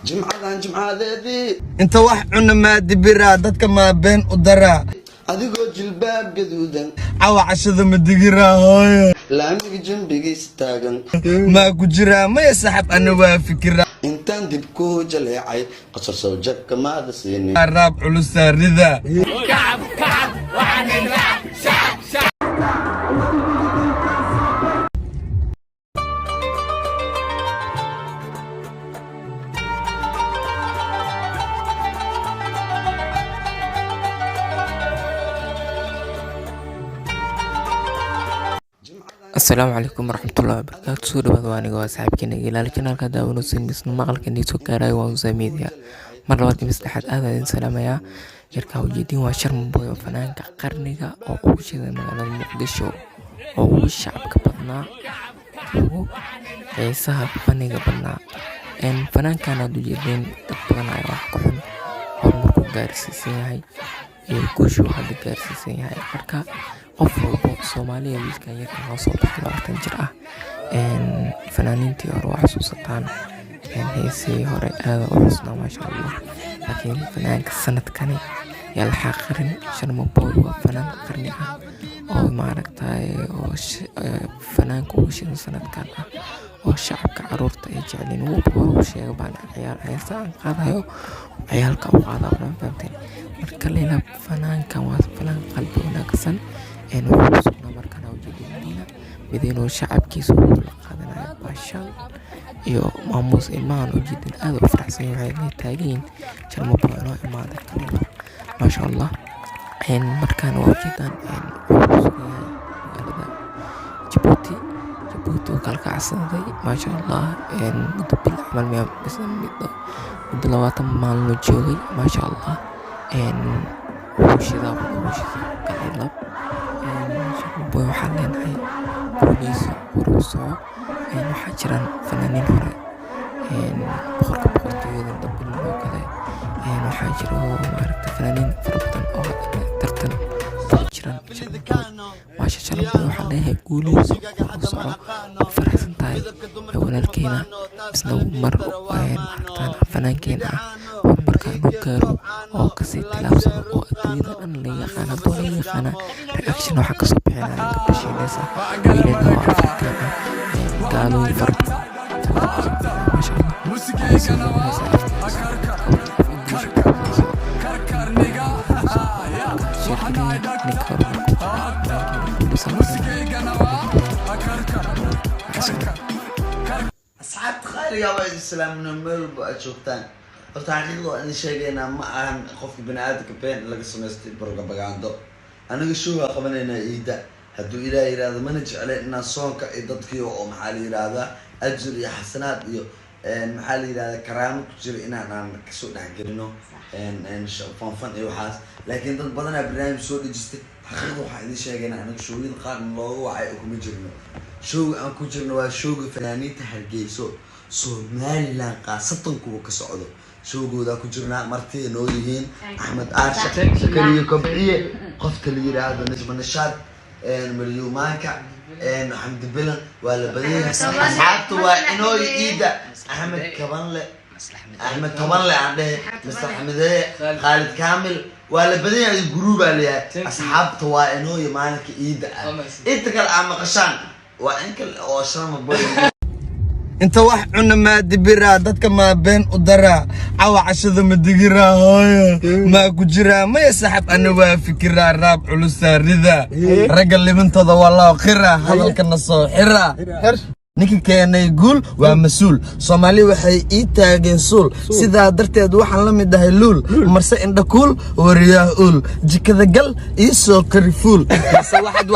جمعة ذي انت واحد عنا ما دبرا دتك ما بين ودرا adigoo jilbaab gaduudan cawa cashada ma digira hooyo laamiga jambigiisa taagan ma ku jira ma saxab ana waa fikira intaan dib ku jaleecay qasar soo jabka maada siinay raab culus rida كعب وعن الرعب شعب شعب السلام عليكم ورحمة الله وبركاته. سوري بدواني جوا صاحبكي نجيل على القناة كذا ونوصل بس نمقل كني سكر وانزا ميديا مرة وقت مستحد هذا السلام يا يركا وجدين وشرم بوي وفنان كقرنيجا أو وش ذا مجال المقدشو أو الشعب كبرنا أو عيسى فنيجا برنا إن فنان كانوا دوجين تبغنا يوحكون أو مركو جارسي هاي يكوشو هذا جارسي هاي مركا qof walbo Soomaaliya wiilka yarka oo soo baxay 20 jir ah fanaaniintii hore wax soo saartaan heesii hore aad u xusna ma sha Allah laakiin fanaanka sanadkani yaa la xaqrin sharma boy waa fanaan qarni ah oo maaragtay oo fanaanka uu shan sanadkan ah oo shacabka caruurta ay jecleen uu sheegay baan ciyaar heesaan qaadayo ciyaalka u qaada oo fahamtay marka leela fanaanka waa fanaan qalbi wanaagsan إنه وصلنا مركنا وجدنا بدينه الشعب كيسو قادنا باشال يو ماموس إيمان وجدنا هذا وفرح سيوعي التاجين كان مباراه ما ذكر ما شاء الله إن مركنا وجدنا إن وصلنا جبوتي وكالك عصنا ما شاء الله إن مدبل عمل مياه بس مدلوات مال نجوي ما شاء الله إن وشذا كاليلاب boy waxaan leenahay booliisa uruuso waxaa jiraan fanaaniin hore boqortooyada dabbil oo kale waxaa jiro maaragtay fanaaniin fara badan oo tartan ku jiraan maasha Allah waxaan leeyahay guulihiisa uruuso oo faraxsan tahay walaalkeena isla mar maaragtaan fanaankeena marka inuu gaaro oo kasii tilaabsado oo adduunyada dhan la yaqaan hadduu la yaqaana reaction waxa kasoo bixinaya gabdhashiinaysa wiilada oo afrikaan ah gaalooyin fara badan masha asxaabta qaaliga waa islaamna meel baa joogtaan horta xaqiiqdo aan sheegaynaa ma ahan qofka bini'aadamka been laga sameystay propaganda aniga showga qabanayna iida hadduu ilaahay yiraahdo mana jecleen inaan soonka iyo dadkii oo maxaa la yiraahdaa ajir iyo xasanaad iyo maxaa la yiraahdaa karaamo ku jira inaan kasoo dhexgelino fanfan iyo waxaas laakiin dad badanaa barnaamij soo dhejistay xaqiiqdo waxaan idin sheegaynaa aniga showyada qaar looga wacay oo kuma jirno showga aan ku jirno waa showga fanaaniinta Hargeyso Somaliland qaasatan kuwa ka socdo showgooda ku jirnaa martii noo yihiin Axmed Aarsha Sakariyo Kobciye qofka la yiraahdo Najma Nashaad Maryumaanka Maxamed Bilan waa la badiyay asxaabtu waa inoo iida Axmed Kabanle Axmed Kabanle ande Mr. Xamide Khalid Kamil waa la badiyay group leeyahay asxaabtu waa inoo maalinka iida inta kale ama qashan waa inkal oo sharma boy انت واحد عنا ما دبرا دتك ما بين ودرا عوا عشده ما دقرا هاي ما كجرا ما يسحب انا وافكرا راب علوس رذا رجل اللي من تضا والله خيرا هذا كنا صاحرا نيكي كان يقول ومسؤول صومالي waxay ii taageen suul sida darteed waxaan la mid ahay luul marse indha kuul wariyaa ul jikada gal ii soo kari fuul